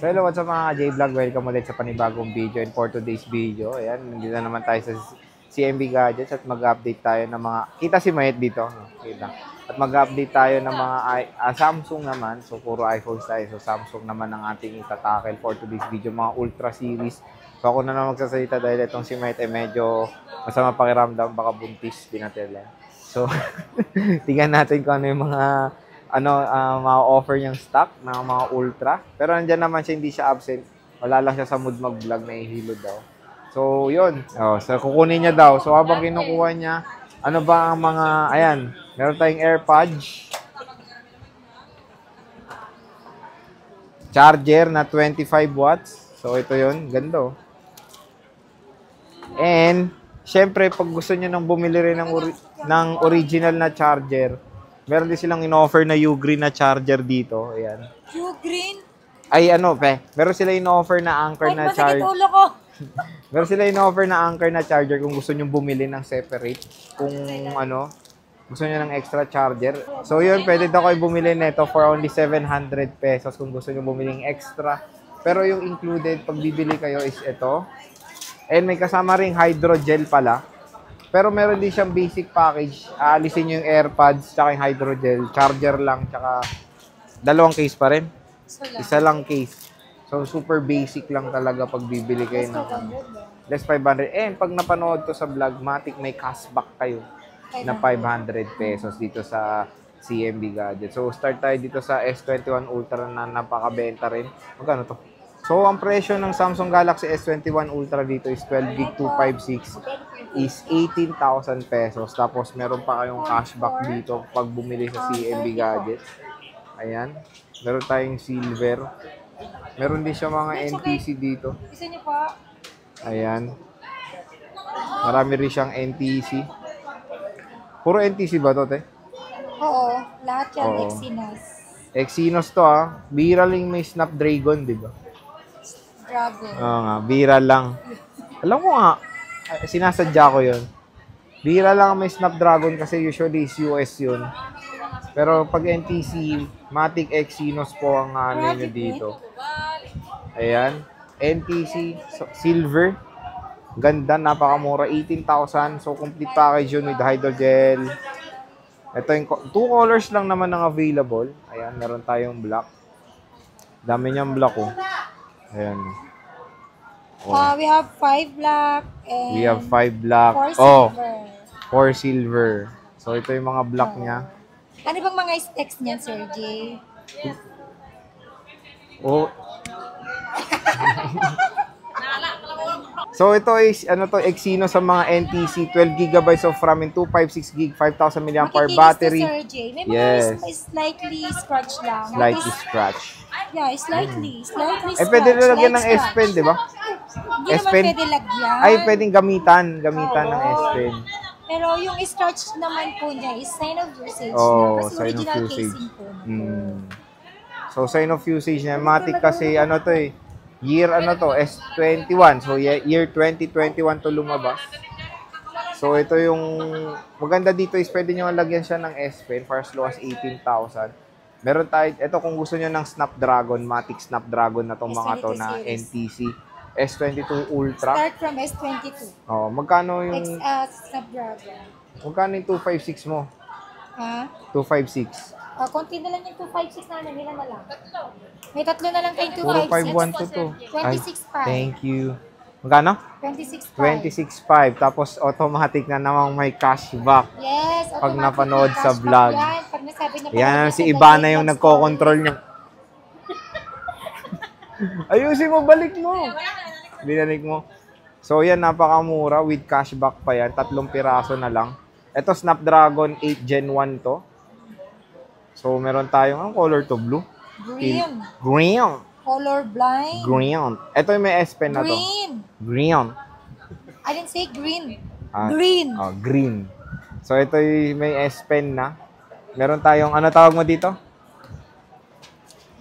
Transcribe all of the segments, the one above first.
So hello, what's up mga J-Vlog? Welcome ulit sa panibagong video and for today's video. Ayan, nandito na naman tayo sa CMB Gadgets at mag-update tayo ng mga... Kita si Mayet dito. No? Kita. At mag-update tayo ng mga Samsung naman. So puro iPhones tayo. So Samsung naman ang ating itatackle for today's video. Mga Ultra series. So ako na naman magsasalita dahil itong si Mayet medyo masama pakiramdam. Baka buntis, pinatela. So tingnan natin kung ano yung mga... mga offer niyang stock ng mga Ultra. Pero nandiyan naman siya, hindi siya absent. Wala lang siya sa mood mag-vlog, nahihilo daw. So, yun. So, kukunin niya daw. So, habang kinukuha niya, ano ba ang mga, ayan, meron tayong AirPods. Charger na 25 watts. So, ito yun. Ganda. And, syempre, pag gusto niyo nang bumili rin ng original na charger, meron din silang in-offer na U-Green na charger dito. Ayan. U-Green? Ay, meron sila in-offer na Anker na charger. Ulo ko. Meron sila in-offer na Anker na charger kung gusto nyo bumili ng separate. Kung gusto nyo ng extra charger. So, yun, pwede daw kayo bumili nito for only 700 pesos kung gusto nyo bumili ng extra. Pero yung included, pag bibili kayo is ito. And may kasama ring hydrogel pala. Pero meron din siyang basic package. Aalisin nyo yung AirPods, tsaka yung hydrogel, charger lang, tsaka dalawang case pa rin. Isa lang case. So, super basic lang talaga pag bibili kayo ng less 500. And pag napanood to sa vlog, matik may cashback kayo na 500 pesos dito sa CMB Gadget. So, start tayo dito sa S21 Ultra na napakabenta rin. Magkano to? So, ang presyo ng Samsung Galaxy S21 Ultra dito is 12GB 256 is 18,000 pesos. Tapos, meron pa kayong cashback dito pag bumili sa CMB Gadgets. Ayan. Meron tayong silver. Meron din siya mga NTC dito. Isa niyo po. Ayan. Marami rin siyang NTC. Puro NTC ba to, te? Oo. Lahat yan. Oo. Exynos. Exynos to, Bira lang may Snapdragon, di ba? Dragon. Oo nga, bira lang. Alam ko nga, sinasadya ko yun. Bira lang may Snapdragon kasi usually is US yun. Pero pag NTC, Matic Exynos po ang nyo dito. Ayan. NTC, silver. Ganda, napakamura. 18,000. So, complete package yun with hydrogel. Ito yung, 2 colors lang naman ang available. Ayan, meron tayong black. Dami niyang black, Ayan. We have 5 black and We have 5 black. 4 silver. 4 silver. So, ito yung mga black niya. Ano bang mga specs niyan, Sir J? So, ito is, Exynos sa mga NTC, 12GB of RAM and 256GB, 5,000 mAh battery. Sir J. May mga slightly scratch lang. Slightly scratch. Yeah, slightly scratch. Pwede nilagyan ng S Pen, di ba? Hindi naman pwede lagyan. Ay, pwedeng gamitan ng S Pen. Pero yung scratch naman po niya is sign of usage na. Kasi Sign original of usage. casing po. So, sign of usage niya. Matic kasi, year S21. So, year 2021 to lumabas. So, ito yung, maganda dito is pwede nyo lagyan siya ng S Pen for as low as 18,000. Meron tayo, ito kung gusto nyo ng Snapdragon, Matic Snapdragon na itong mga to na NTC. S22 Ultra. Start from S22. Magkano yung... Snapdragon. Magkano yung 256 mo? Ha? 256. Konti na lang yung 256 namin. Ilan na lang? May tatlo na lang kayong 256. Puro 512 to. 26.5. Thank you. Magkano? 26.5. 26.5. Tapos automatic na namang may cashback. Yes. Pag napanood sa vlog. Yan. Pag nasabi na yan, si Ivana yung nagko-control niya. Ayusin mo, balik mo. Binalik mo. So, yan, napakamura. With cashback pa yan. 3 piraso na lang. Ito, Snapdragon 8 Gen 1 to. So, meron tayong, ang color to? Blue? Green. Green. Color blind. Green. Ito yung may S Pen na to. Green. I didn't say green. Green. Green. So, ito yung may S Pen na. Meron tayong, ano tawag mo dito?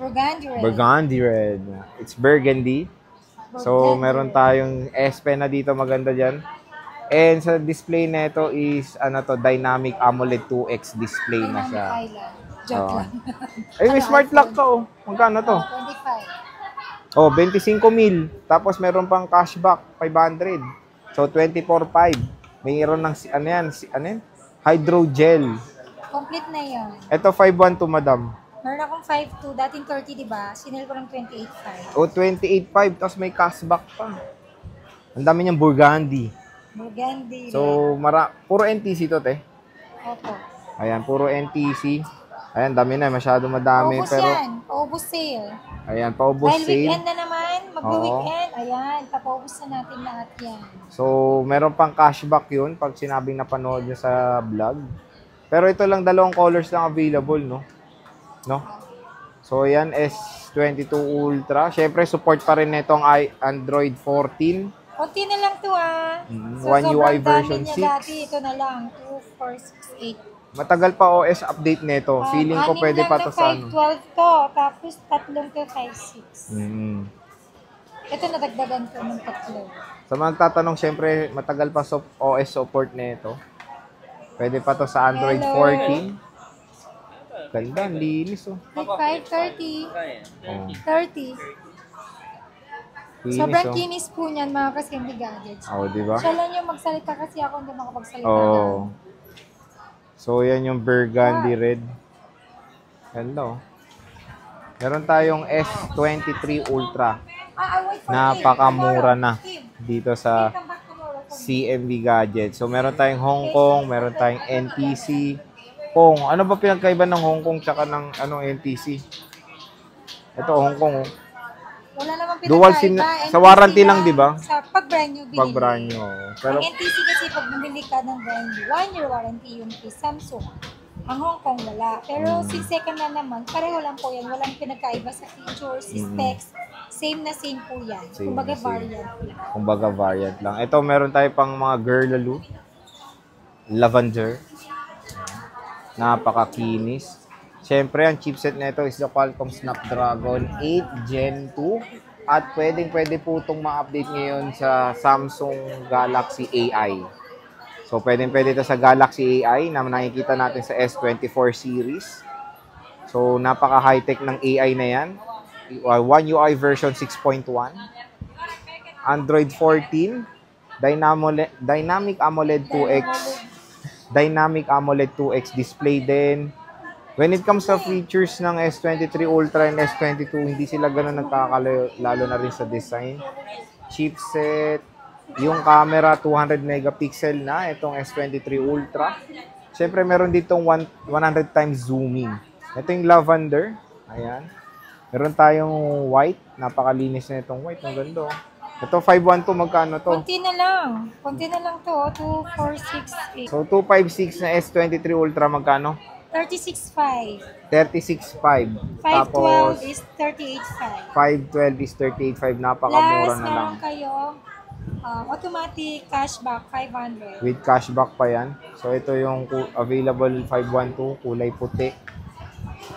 Burgundy red. Burgundy red. It's burgundy. So, meron tayong S Pen na dito. Maganda dyan. And sa display na ito is, Dynamic AMOLED 2X display na siya. Joke lang. Ay, may smart lock to. Magkano to? 25. Oh, 25,000. Tapos meron pang cashback, 500. So, 24,500. Mayroon ng, ano yan? Hydrogel. Complete na yan. Ito, 512, madam. Meron akong 5.2, dating 30, di ba? Sinil ko ng 28.5. O, 28,500. Tapos may cashback pa. Ang dami niyang Burgundy. Burgundy. So, puro NTC to, te. Opo. Ayan, puro NTC. Ayan, dami na. Masyado madami. Paubos Pero, yan. Paubos sale. ayan, paubos Dahil sale. weekend na naman, mag-weekend. Ayan, papaubos na natin lahat yan. So, meron pang cashback yun pag sinabing napanood nyo sa vlog. Pero ito lang, dalawang colors lang available, no? So, yan, S22 Ultra. Syempre, support pa rin nitong Android 14. Konti na lang to One UI version 6. Dati, ito na lang. 2, 4, 6, 8. Matagal pa OS update nito. Feeling ko pwede pa to sa ano. 512 to, tapos tatlong to 5.6. Ito nadagdagan ko ng tatlo. Sa mga tatanong, syempre, matagal pa OS support nito. Pwede pa to sa Android 14. Ganda, ang linis oh. 530. Oh. 30. Kinis, Sobrang oh. kinis po niyan mga kasimbi gadgets. Oh, di ba? Siya lang yung magsalita kasi ako hindi makapagsalita. Oh. So, yan yung Burgundy Red. Ganda oh. Meron tayong S23 Ultra. Wait for Napakamura Kim. na Kim, dito sa come back tomorrow. CMB Gadgets. So, meron tayong Hong Kong, meron tayong NTC. Kung, ano ba pinagkaiba ng Hong Kong tsaka ng NTC? Ito, Hong Kong oh. Wala namang pinagkaiba. Dual SIM, sa warranty lang, di ba? Sa pag brand new binili. Pag brand new. Pero, Ang NTC kasi pag bumili ka ng brand new, 1-year warranty yung kay Samsung. Ang Hong Kong wala. Pero since second na naman, pareho lang po yan. Walang pinagkaiba sa features, specs. Same na same po yan. Same Kumbaga na same. variant lang. kumbaga variant lang. Ito, meron tayo pang mga girl lalo. Lavender. Napakakinis. Siyempre, ang chipset nito is the Qualcomm Snapdragon 8 Gen 2. At pwede po itong ma-update ngayon sa Samsung Galaxy AI. So, pwede ito sa Galaxy AI na nakikita natin sa S24 series. So, napaka-high-tech ng AI na yan. One UI version 6.1. Android 14. Dynamic AMOLED 2X. Dynamic AMOLED 2X display din. When it comes sa features ng S23 Ultra and S22, hindi sila ganun nagkakalayo, lalo na rin sa design. Chipset, yung camera 200 megapixel na, itong S23 Ultra. Siyempre, meron ditong 100 times zooming. Ito yung lavender. Ayan. Meron tayong white. Napakalinis na itong white. Ang ganda. Ito, 512, magkano to? Konti na lang. Konti na lang to. 2, 4, 6, 8. So, 256 na S23 Ultra, magkano? 36.5. 36.5. 512 is 38.5. 512 is 38.5. Napakamura Last, na lang. meron kayong automatic cashback 500. With cashback pa yan. So, ito yung available 512, kulay puti.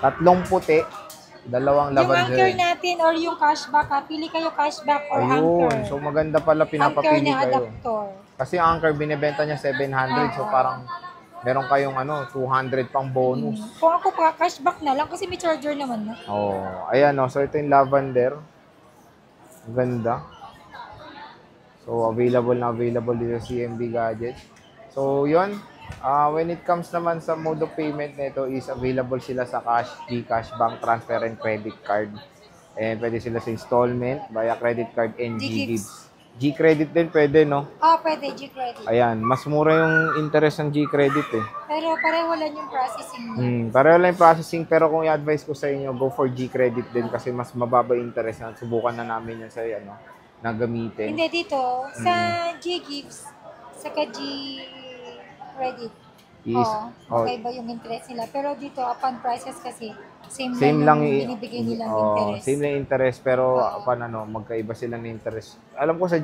Tatlong puti. Dalawang Yung anchor lavender. natin or yung cashback, pili kayo cashback or Ayun. anchor. So, maganda pala Anchor pinapapili na kayo. adapter. Kasi ang anchor, binibenta niya 700. So, parang meron kayong 200 pang bonus. Kung ako pa, cashback na lang kasi may charger naman na. Oh, ayan oh. So, ito yung lavender. Ang ganda. So, available dito sa CMB Gadgets. So, yun. When it comes naman sa mode of payment nito is available sila sa cash, GCash, bank transfer, and credit card. And pwede sila sa installment via credit card and G-Gives. G-credit din pwede, no? Pwede, G-Credit. Ayan, mas mura yung interest ng G-credit eh. Pero pareho lang yung processing niya. Pareho lang yung processing, pero kung i-advise ko sa inyo, go for G-credit din kasi mas mababa yung interest na subukan na namin yan sa na gamitin. Hindi dito, sa G-Gives, saka G-Credit. Magkaiba yung interest nila. Pero dito, upon prices kasi, same lang yung binibigay nilang interest. Same lang interest, pero magkaiba sila ng interest. Alam ko sa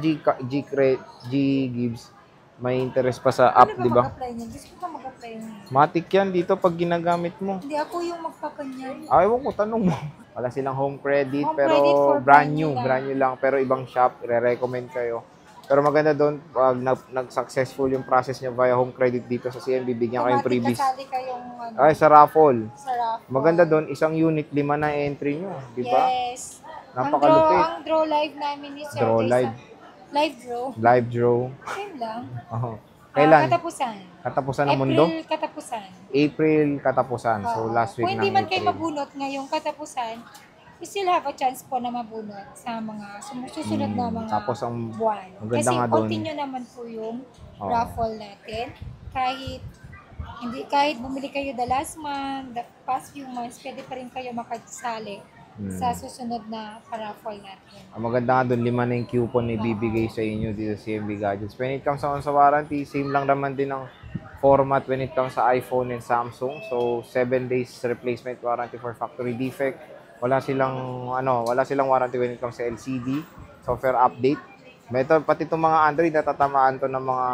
G-Gives, may interest pa sa app, di ba? Mag-apply niyan? Gusto ko mag-apply niyan. Matik yan dito pag ginagamit mo. Hindi ako yung magpapanyan. Ewan ko, tanong mo. Wala silang home credit, Home pero credit for brand new brand new lang. Pero ibang shop, re-recommend kayo. Pero maganda doon, pag nag-successful yung process niya via home credit dito sa CMB, bigyan kayong freebies. Kasali kayong Sa raffle. sa raffle. Maganda doon, isang unit, 5 na entry nyo. Di ba? Yes. Napakalupit. Ang draw live namin ni Sir Draw Jay live. Live draw. Live draw. Same lang. Oh. Kailan? Katapusan. Katapusan ng mundo? April katapusan. April katapusan. So, Oo. last week Kung ng hindi man kayo April. mabunot ngayong katapusan, you still have a chance po na mabunot sa mga susunod na mga Tapos ang buwan. maganda Kasi nga doon. continue naman po yung Oo. raffle natin. Kahit bumili kayo the last month, the past few months, pwede pa rin kayo makasali sa susunod na paraffle natin. Ang maganda nga doon, 5 na yung coupon na ibibigay sa inyo dito sa CMB Gadgets. When it comes sa warranty, same lang naman din ang format when it comes sa iPhone and Samsung. So, 7 days replacement warranty for factory defect. Wala silang warranty when it comes sa LCD, software update. Pati itong mga Android, natatamaan to ng mga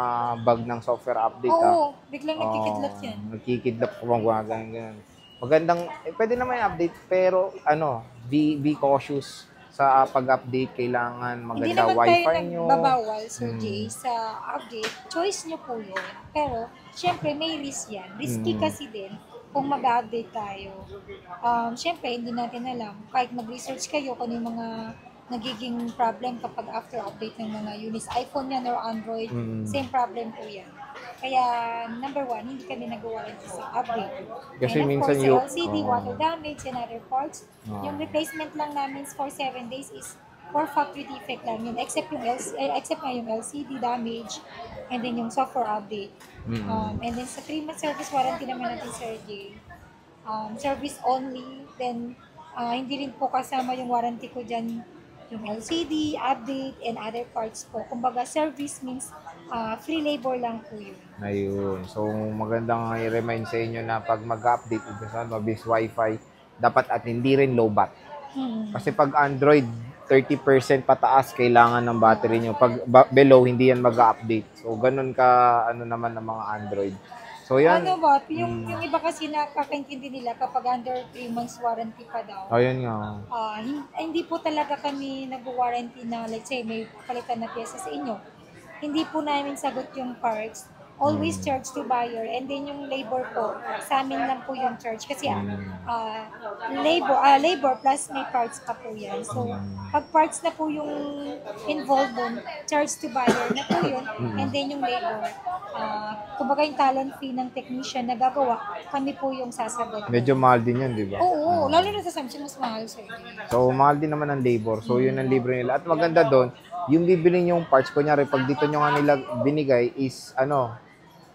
bug ng software update. Oo, biglang nagkikidlat yan. Nagkikidlat kung ganyan. Magandang, pwede naman i-update, pero be cautious sa pag-update. Kailangan Hindi maganda naman wifi tayo nyo. nagbabawal, Sir Jay, sa update. Choice nyo po yun. Pero, syempre, may risk yan. Risky kasi din kung mag-update tayo. Syempre, hindi natin alam. Kahit mag-research kayo kung ano yung mga nagiging problem kapag after update ng mga units, iPhone yan or Android, same problem po yan. Kaya, number one, hindi kami nag-warranty sa update. Kasi And of minsan course, yung- sa LCD, water damage, and other parts, yung replacement lang namin for 7 days is for factory defect lang yun. Except nga yung LCD damage, and then yung software update. And then sa 3 month service warranty naman natin, Sir Jay. Service only, then hindi rin po kasama yung warranty ko dyan, yung LCD, update, and other parts po. Kumbaga, service means free labor lang po yun. Ayun. So, magandang i-remind sa inyo na pag mag-update, mabilis wifi, dapat at hindi rin low bat. Kasi pag Android, 30% pataas kailangan ng battery nyo. Pag below, hindi yan mag-update. So, ganun ka, naman ng mga Android. So, yan. Ano ba? Yung iba kasi nakakaintindi nila kapag under 3 months warranty pa daw. Ayun nga. Hindi po talaga kami nag-warranty na, let's say, may palitan na pyesa sa inyo. Hindi po namin sagot yung parts. Always charge to buyer. And then yung labor po, sa amin lang po yung charge. Kasi labor plus may parts pa po yan. So, pag parts na po yung involved dun, charge to buyer na po yun. And then yung labor, kumbaga yung talent fee ng technician na gagawa, kami po yung sasagot. Medyo mahal din yan, di ba? Oo, lalo na sa Samsung, mas mahal, sir. So, mahal din naman ang labor. So, yun ang libre nila. At maganda doon, yung bibili yung parts, kunyari, pag dito nyo nga nila binigay is,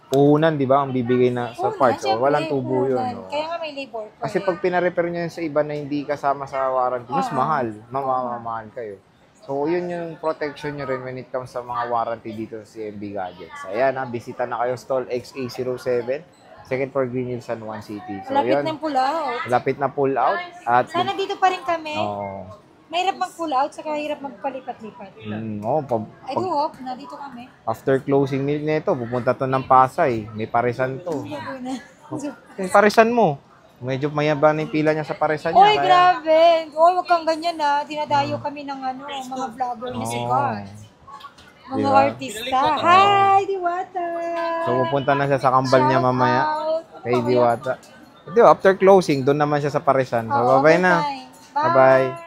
puhunan, di ba, ang bibigay na sa parts. So, walang tubo yun. Kaya nga may labor. Kasi pag pina-repair nyo yun sa iba na hindi kasama sa warranty, mas mahal. Mamamahal kayo. So, yun yung protection nyo rin when it comes sa mga warranty dito sa CMB Gadgets. Ayan, bisita na kayo, stall XA07, second floor Green Hills, San Juan City. So, Malapit yun, ng pull out. malapit na pull out. At, Sana dito pa rin kami. Mahirap mag-pull out, saka mahirap magpalipat-lipat. I do hope na dito kami. After closing nito, pupunta to ng Pasay. May parisan to. Yung parisan mo. Medyo mayaba na yung pila niya sa parisan niya. Oy, grabe! Oy, wag kang ganyan na. Dinadayo kami ng mga vlogger na sikat. Mga Diba? artista. Hi, Diwata! So, pupunta na siya sa kambal niya Shout mamaya. out. Kay Diwata. After closing, doon naman siya sa parisan. So, Oo, bye-bye na. bye-bye. Bye-bye.